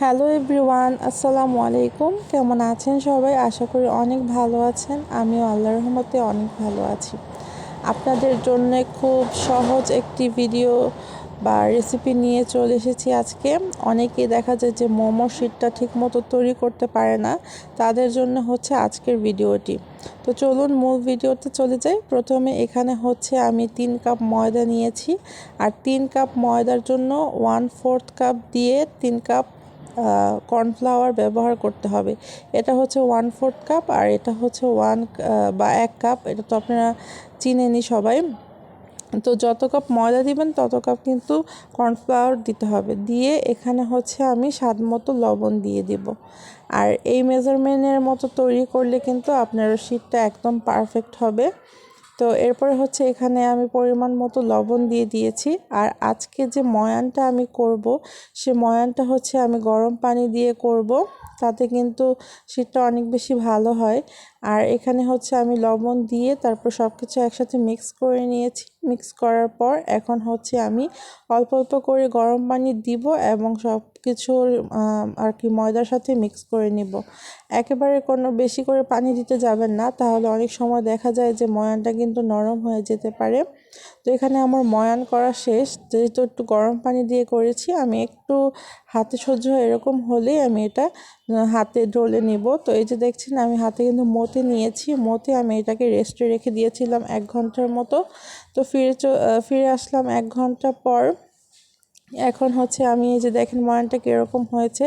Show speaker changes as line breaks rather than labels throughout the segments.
Hello everyone, আসসালামু আলাইকুম। কেমন আছেন সবাই? আশা করি অনেক ভালো আছেন। আমিও আল্লাহর রহমতে অনেক ভালো আছি। আপনাদের জন্য খুব সহজ একটি ভিডিও বা রেসিপি নিয়ে চলে এসেছি আজকে। অনেকেই দেখা যায় যে মোমোর শিটটা ঠিকমতো তৈরি করতে পারে না, তাদের জন্য হচ্ছে আজকের ভিডিওটি। তো চলুন মূল ভিডিওতে চলে যাই। প্রথমে এখানে হচ্ছে আমি 3 কাপ ময়দা নিয়েছি, আর 3 কাপ ময়দার জন্য 1/4 কাপ দিয়ে 3 কাপ কর্নফ্লাওয়ার ব্যবহার করতে হবে। এটা হচ্ছে 1/4 কাপ, আর এটা হচ্ছে 1 কাপ। এটা তো আপনারা চিনেনই সবাই। তো যত কাপ ময়দা দিবেন তত কাপ কিন্তু কর্নফ্লাওয়ার দিতে হবে। দিয়ে এখানে হচ্ছে আমি স্বাদ মতো লবণ দিয়ে দিব। আর এই মেজারমেন্টের মতো তৈরি করলে কিন্তু আপনার শিটটা একদম পারফেক্ট হবে। তো এরপরে হচ্ছে এখানে আমি পরিমাণ মতো লবণ দিয়ে দিয়েছি। আর আজকে যে ময়ানটা আমি করব, সে ময়ানটা হচ্ছে আমি গরম পানি দিয়ে করব, তাতে কিন্তু শীতটা অনেক বেশি ভালো হয়। আর এখানে হচ্ছে আমি লবণ দিয়ে তারপর সব কিছু একসাথে মিক্স করে নিয়েছি। মিক্স করার পর এখন হচ্ছে আমি অল্প অল্প করে গরম পানি দিব এবং সব কিছু আর কি ময়দার সাথে মিক্স করে নিব। একেবারে কোনো বেশি করে পানি দিতে যাবেন না, তাহলে অনেক সময় দেখা যায় যে ময়ানটা কিন্তু নরম হয়ে যেতে পারে। তো এখানে আমার ময়ান করা শেষ। যেহেতু একটু গরম পানি দিয়ে করেছি, আমি একটু হাতে সহ্য এরকম হলেই আমি এটা হাতে ডলে নিব। তো এই যে দেখছেন আমি হাতে কিন্তু মতে নিয়েছি। মতে আমি এটাকে রেস্টে রেখে দিয়েছিলাম 1 ঘন্টার মতো। তো ফিরে আসলাম 1 ঘন্টা পর। এখন হচ্ছে আমি এই যে দেখেন ময়ানটা কীরকম হয়েছে,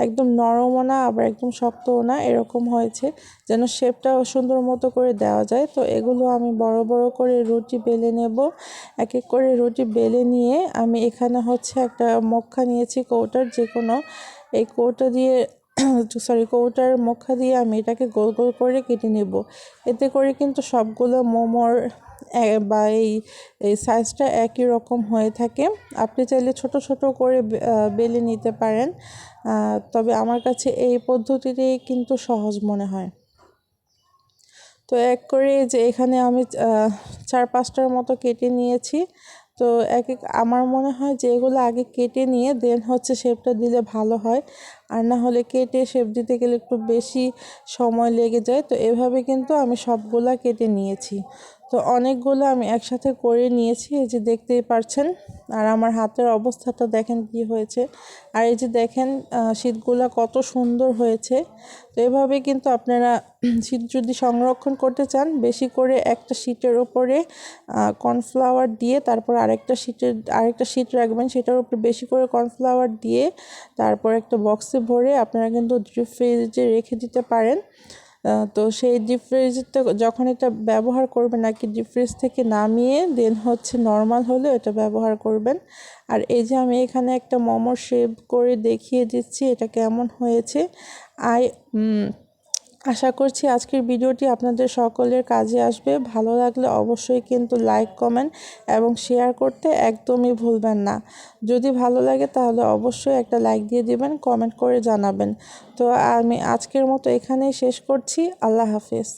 একদম নরমও না আবার একদম শক্তও না, এরকম হয়েছে যেন শেপটাও সুন্দর মতো করে দেওয়া যায়। তো এগুলো আমি বড় বড় করে রুটি বেলে নেব। এক এক করে রুটি বেলে নিয়ে আমি এখানে হচ্ছে একটা মক্কা নিয়েছি, কৌটার যে কোনো। এই কৌটা দিয়ে কৌটার মুখা দিয়ে আমি এটাকে গোল গোল করে কেটে নেব। এতে করে কিন্তু সবগুলো মোমোর বা এই সাইজটা একই রকম হয়ে থাকে। আপনি চাইলে ছোট ছোট করে বেলে নিতে পারেন, তবে আমার কাছে এই পদ্ধতিটাই কিন্তু সহজ মনে হয়। তো এক করে যে এখানে আমি 4-5টার মতো কেটে নিয়েছি। তো আমার মনে হয় যে এগুলো আগে কেটে নিয়ে দেন হচ্ছে শেপটা দিলে ভালো হয়, আর না হলে কেটে শেপ দিতে গেলে একটু বেশি সময় লেগে যায়। তো এভাবে কিন্তু আমি সবগুলা কেটে নিয়েছি। তো অনেকগুলো আমি একসাথে করে নিয়েছি, এই যে দেখতেই পারছেন। আর আমার হাতের অবস্থাটা দেখেন কি হয়েছে। আর এই যে দেখেন শীটগুলো কত সুন্দর হয়েছে। তো এভাবে কিন্তু আপনারা শীট যদি সংরক্ষণ করতে চান, বেশি করে একটা শীটের ওপরে কর্নফ্লাওয়ার দিয়ে তারপর আরেকটা শীট রাখবেন, সেটার উপরে বেশি করে কর্নফ্লাওয়ার দিয়ে তারপর একটা বক্সে ভরে আপনারা কিন্তু ডিপ ফ্রিজে রেখে দিতে পারেন। তো সেই ডিপ ফ্রিজটা যখন এটা ব্যবহার করবেন আর কি, ডিপ ফ্রিজ থেকে নামিয়ে দেন হচ্ছে নর্মাল হলেও এটা ব্যবহার করবেন। আর এই যে আমি এখানে একটা মোমোর শেপ করে দেখিয়ে দিচ্ছি এটা কেমন হয়েছে। আই আশা করছি আজকের ভিডিওটি আপনাদের সকলের কাজে আসবে। ভালো লাগলে অবশ্যই কিন্তু লাইক, কমেন্ট এবং শেয়ার করতে একদমই ভুলবেন না। যদি ভালো লাগে তাহলে অবশ্যই একটা লাইক দিয়ে দিবেন, কমেন্ট করে জানাবেন। তো আমি আজকের মতো এখানেই শেষ করছি। আল্লাহ হাফেজ।